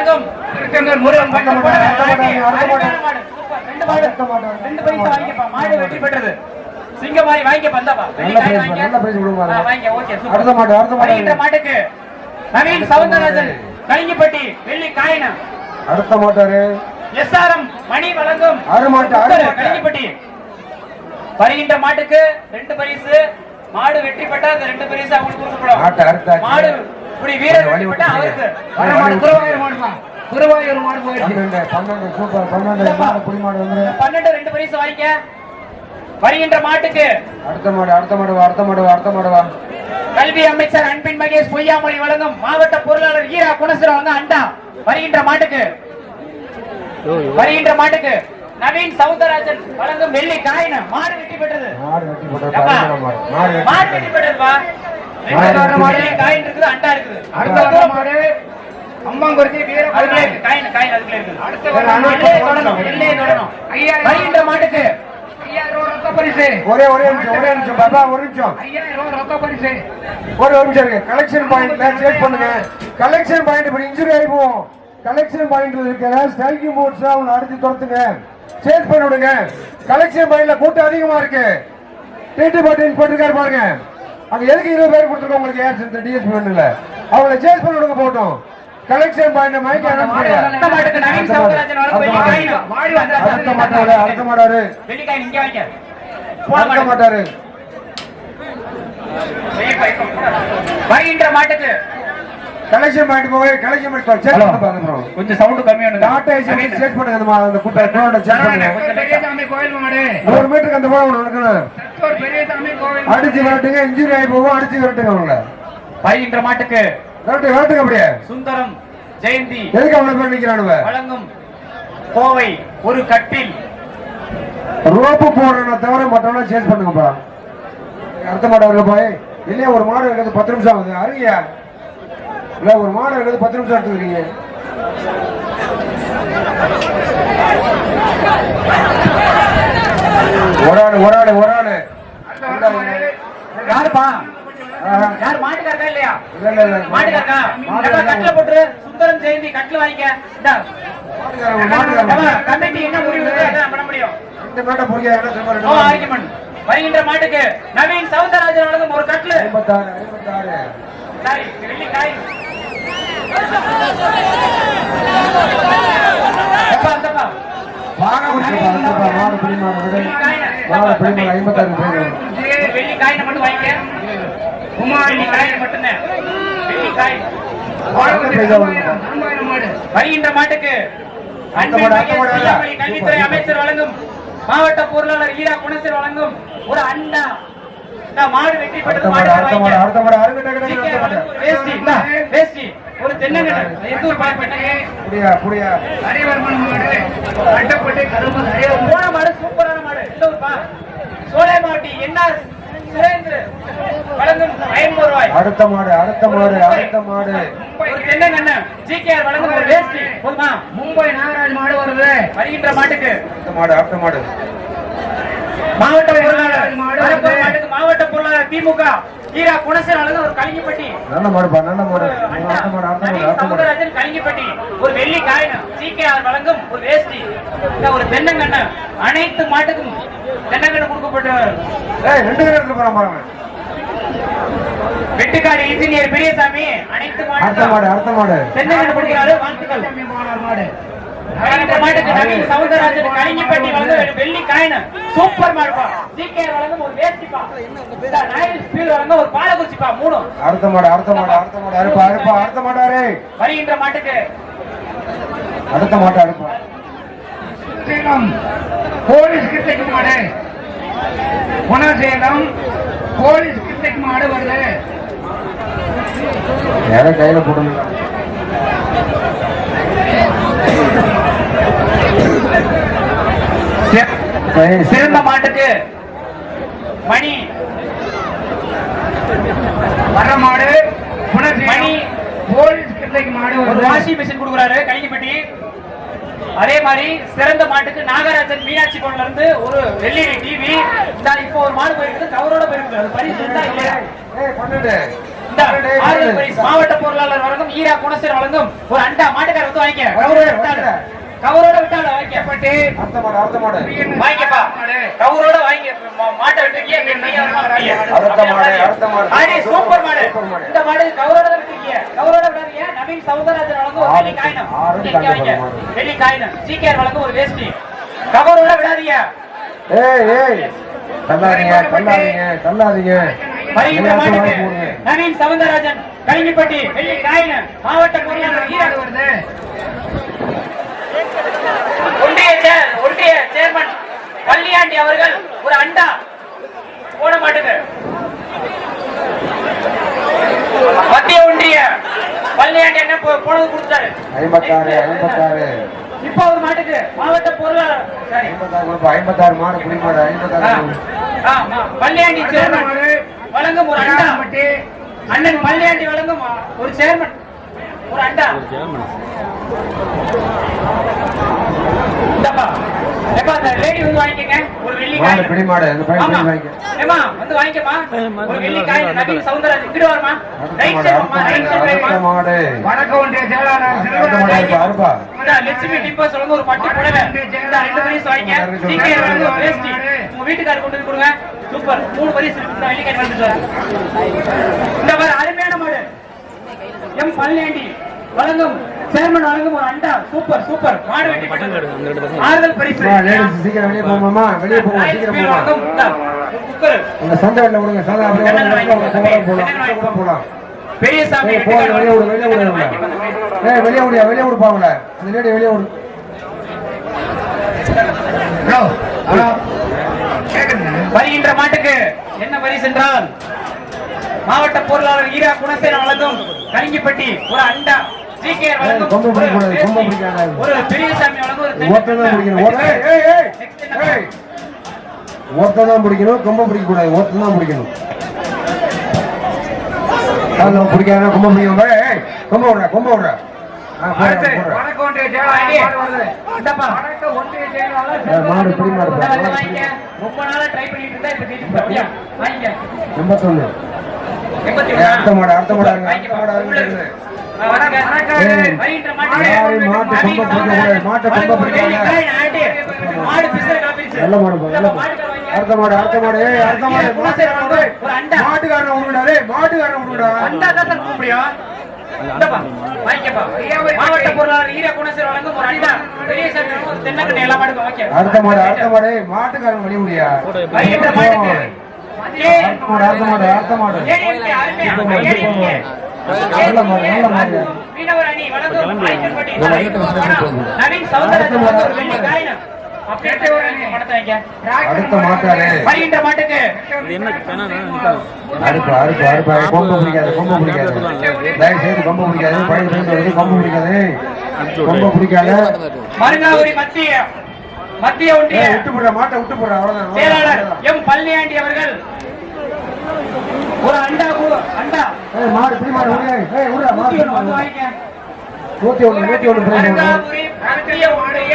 வழங்கும் முருகன் ரெண்டு பரிசு வாங்கிப்பா. மாடு வெற்றி பெற்றது. சிங்க மாதிரி வாங்கிக்க பந்தாப்பா. வருகின்ற மாட்டுக்கு நவீன் சவுந்தரராஜன் கலிங்கப்பட்டி வெள்ளி காயினம். அடுத்த மாட்டாரு எஸ்ஆர்எம் மணி வழங்கும் கலிங்கப்பட்டி. வருகின்ற மாட்டுக்கு 2 பரிசு. மாடு வெற்றி பெற்றா அந்த 2 பரிசு அவங்களுக்கு கொடுக்கப்படும். மாடு இப்படி வீரர் வெற்றி பெற்றா அவருக்கு. குருவாயூர் மாடு போயிடுச்சு. 12 2 பரிசு வாங்கிக்க. வருகின்ற மாட்டுக்கு அடுத்த மாடு கல்வி அமைச்சர் அன்பின் மகேஷ் பொய்யாமொழி வழங்கும் மாவட்ட பொருளாளர் ஈரா குணசர் வழங்க அண்டா. வருகின்ற மாட்டுக்கு நவீன் சவுந்தரராஜன் வழங்கும் வெள்ளி காயினம். மாடு வெற்றி பெற்றது. மாடு வெற்றி பெற்றதுப்பா. காயின் இருக்குது, அண்டா இருக்குது. அடுத்த மாடு அம்மாங்குறிச்சி வீர காயின் காயின் அதுக்குள்ள இருக்குது. வருகின்ற மாட்டுக்கு கலெக்ஷன் பாயிண்ட்ல செக் பண்ணுங்க. கலெக்ஷன் பாயிண்ட் இப்ப இன்ஜுரி ஆயிப்போம். கலெக்ஷன் பாயிண்ட்ல இருக்கிற ஸ்ட்ரைக்கிங் போர்ட்ஸ் அவங்களை அடிச்சு துரத்துங்க. சேஸ் பண்ணி விடுங்க. கலெக்ஷன் பாயிண்ட்ல கூட்டம் அதிகமா இருக்கு. டிடி பாட்டில் போட்டிருக்காரு பாருங்க. அங்க எதுக்கு 20 பேர் கொடுத்துருக்கோம் உங்களுக்கு? ஏன் டிஎஸ்பி ஒண்ணுல அவங்களை சேஸ் பண்ணி விடுங்க. போட்டோம் கலெக்ஷன் பாயிண்ட் மைக் அனௌன்ஸ் பண்ணுங்க. அடுத்த மாட்டாரு வருகின்ற மாட்டுக்கு கலெக்ஷன் பாயிண்ட் போய் கலெக்ஷன் பாயிண்ட் செக் பண்ணுங்க. கொஞ்சம் சவுண்ட் கம்மியான டாடா ஏசி செக் பண்ணுங்க. அந்த கூட்டத்தோட செக் பண்ணுங்க. பெரியசாமி கோயில் மாடு 100 மீட்டருக்கு அந்த போல நடக்கணும். பெரியசாமி கோயில் அடிச்சு விரட்டுங்க. இன்ஜுரி ஆகி போகும். அடிச்சு விரட்டுங்க அவங்கள. வருகின்ற மாட்டுக்கு விரட்டுங்க. அப்படியே சுந்தரம் ஜெயந்தி எதுக்கு அவனை போய் நிக்கிறானுவ? வழங்கும் கோவை ஒரு கட்டில். ரோப்பு போடுறத தவிர மற்றவங்க சேஸ் பண்ணுங்கப்பா. அடுத்த மாடு வருங்க போய். இல்லையா ஒரு மாடு இருக்கிறது 10 நிமிஷம் ஆகுது. அறியா இல்ல ஒரு மாடு இருக்கிறது 10 நிமிஷம் எடுத்துக்கிறீங்க. ஒரு ஆளு யாருப்பா? யார் மாட்டுக்காரா இல்லையா? மாட்டுக்காரா கட்டில போட்டு சுந்தரம் ஜெயந்தி கட்டில வாங்கிக்க. கமிட்டி என்ன முடிவு பண்ண முடியும்? இந்த மாட்டை புரியாது. வருகின்ற மாட்டுக்கு நவீன் சவுந்தரராஜன் வழங்கும் ஒரு கட்டில 56 வெள்ளி காய். வெள்ளி காயினை மட்டும் வாங்கிக்க. வருகின்ற மாட்டுக்கு கல்வித்துறை அமைச்சர் வழங்கும் மாவட்ட பொருளாளர் ஈரா குணசர் வழங்கும் ஒரு அண்டா. மாடு வெற்றி பெற்றது. ஒரு தென்னங்கன்று போன மாடு சூப்பரான மாடு. சோலை மாவட்டி என்ன வழங்கும் 50 ரூபாய். அடுத்த மாடு தென்னங்கண்ணு ஜிகேஆர் வழங்கும் ஒரு வேஷ்டி போதுமா? மும்பை நாகராஜ் மாடு வருது. வருகின்ற மாட்டுக்கு அடுத்த மாடு மாவட்ட பொருளாளர் மாவட்ட பொருளாளர் திமுக ஈரா குணசர் வழங்கும் ஒரு கலிங்கப்பட்டி. நல்ல மாடுப்பா. சவுந்தரராஜன் கலிங்கப்பட்டி ஒரு வெள்ளி காயினம். ஜிகேஆர் வழங்கும் ஒரு வேஷ்டி. ஒரு தென்னங்கண்ணு. அனைத்து மாட்டுக்கும் தென்னங்கண்ணு கொடுக்கப்பட்டு 2 பேர் எடுத்து போறான் பாருங்க. வெட்டுக்காடு இன்ஜினியர் பெரியசாமி அனைத்து அடுத்த மாடு தென்னங்கண்ணு கொடுக்கிறாரு. வாழ்த்துக்கள். மாட்டுக்கு நவீன் சவுந்தரராஜன் கலிங்கப்பட்டி வழங்கும் வெள்ளி காயினம். சூப்பர் மாடுப்பா. ஜிகேஆர் வழங்கும் ஒரு வேஷ்டிப்பா. நாயல் ஸ்பீல் வழங்கும் ஒரு பாலகுச்சிப்பா. 3. அடுத்த மாடு வருகின்ற மாட்டுக்கு அடுத்த மாடு போலீஸ் கிட்டக்கு மாடு. குணசேலம் போலீஸ் கிட்டக்கு மாடு வருது. யார கையில போடுங்க. சிறந்த மாட்டுக்கு மணி வர்ற மாடு. மணி போலீஸ் கிட்டக்கு மாடு ஒரு வாஷிங் மிஷின் கொடுக்குறாரு கலிங்கப்பட்டி. அதே மாதிரி சிறந்த மாட்டுக்கு நாகராஜன் மீனாட்சி கோவில்ல இருந்து ஒரு எல்இடி டிவி. இப்போ ஒரு மாடு போயிருக்கு. கவரோட போயிருக்கு. அது பரிசு இருந்தா இல்லையா? மாவட்ட பொருளாளர் வழங்கும் ஈரா குணசர் வழங்கும் ஒரு அண்டா. மாட்டுக்கார வந்து வாங்கிக்க. கவரோட விட்டால வாங்கிக்கப்பட்டு அடுத்த மாடு வாங்கிக்கப்பா. கவரோட வாங்கி மாட்டை விட்டுருக்கீங்க. ஆடி சூப்பர் மாடு. இந்த மாடு கவரோட தான் விட்டுருக்கீங்க. கவரோட விடாதீங்க. நவீன் சௌந்தரராஜன் வழங்கும் ஒரு வெள்ளி காயினம். வெள்ளி காயினம். சீக்கிரம் வழங்கும் ஒரு வேஷ்டி. கவரோட விடாதீங்க. தள்ளாதீங்க வருகின்ற மாட்டுக்கு நவீன் சௌந்தரராஜன் கலிங்கப்பட்டி வெள்ளி காயினம். மாவட்ட பொறியாளர் ஈராடு ஒன்றிய சேர்மன் பள்ளியாண்டி அவர்கள் ஒரு அண்டா போட மாட்டுங்க. மத்திய ஒன்றிய பள்ளியாண்டி என்ன போனது கொடுத்தாரு. 56 இப்ப ஒரு மாட்டுக்கு மாவட்ட பொருளாளர் 56 மாடு குடிமாடு 56 பள்ளியாண்டி சேர்மன் வழங்கும் ஒரு அண்டா. அண்ணன் பள்ளியாண்டி வழங்கும் ஒரு சேர்மன் ஒரு அண்டா. லேடி வந்து வாங்கிக்கங்க ஒரு வெள்ளி காய். ஏமா வந்து வாங்கிக்கமா ஒரு வெள்ளி காய். நவீன் சௌந்தரராஜன் இங்கிட்டு வரமா. ரைட் சைடு மாடு. வணக்கம் ஒன்றிய செயலாளர் லட்சுமி டிப்பா சொல்லுங்க ஒரு பட்டு புடவை. இந்த 2 பரிசு வாங்கிக்க. சீக்கிரம் வந்து ஒரு வேஷ்டி உங்க வீட்டுக்காரர் கொண்டு போய் கொடுங்க. சூப்பர் 3 பரிசு வெள்ளி காய் வந்துட்டாரு. இந்த மாதிரி அருமையான மாடு எம் பள்ளியாண்டி வழங்கும் சேர்மன் வழங்கும் ஒரு அண்டா. சூப்பர் சூப்பர் மாடு வெட்டி போட்டு ஆறுதல் பரிசு. சீக்கிரம் வெளியே போமாமா. வெளியே போங்க. சீக்கிரம் போங்க. அந்த சந்தை வெள்ள விடுங்க. சந்தை அப்படியே போலாம். பெரியசாமி வெளியே விடுப்பாங்கள. அந்த லேடி வெளியே விடு. வருகின்ற மாட்டுக்கு என்ன பரிசு என்றால் மாவட்ட பொருளாளர் ஈரா குணசேன வழங்கும் கலிங்கப்பட்டி ஒரு அண்டா. சீக்கிரம் வழங்கும் ஒரு பெரியசாமி வழங்கும் ஒரு ஒருத்ததான் பிடிக்கணும். கொம்ப பிடிக்க கூடாது. ஒருத்ததான் பிடிக்கணும். பிடிக்காத கொம்ப பிடிக்கணும். கொம்ப விடுற கொம்ப விடுற. வணக்கம் ஒன்றிய மாடு பிடி மாடு. ரொம்ப நாளா ட்ரை பண்ணிட்டு இருந்தா இப்ப 81. அடுத்த மாடு அடுத்த மாடு. மாவட்ட பொருளாளர் ஈர குணசேகர் வழங்கும் ஒரு அண்டா. பெரியசாமி வழங்கும் தென்னக்கண்ணை எல்லா மாடுக்கும் ஓகே. அடுத்த மாடு மாட்டுக்காரன் வழி முடியா. வருகின்ற மாட்டுக்கு அடுத்த மாடு மீனவர் அணி வழங்கும் ஐயன்பட்டி நவீன் சௌந்தரராஜன் ஒரு வெள்ளி காயினம். அடுத்த மாட்டாரு வருகின்ற மாட்டுக்கு அறுப்பு கொம்பு பிடிக்காது. தயவு செய்து கொம்பு பிடிக்காது. பழைய கொம்பு பிடிக்காது. மருங்காவூரி மத்திய ஒன்றிய விட்டு போடுற மாட்டை விட்டு போடுற. அவ்வளவுதான். செயலாளர் எம் பள்ளியாண்டி அவர்கள் ஒரு அண்டா மாடு பிடி மாடு வாங்கிக்க. 101 மருங்காவூரி மத்திய ஒன்றிய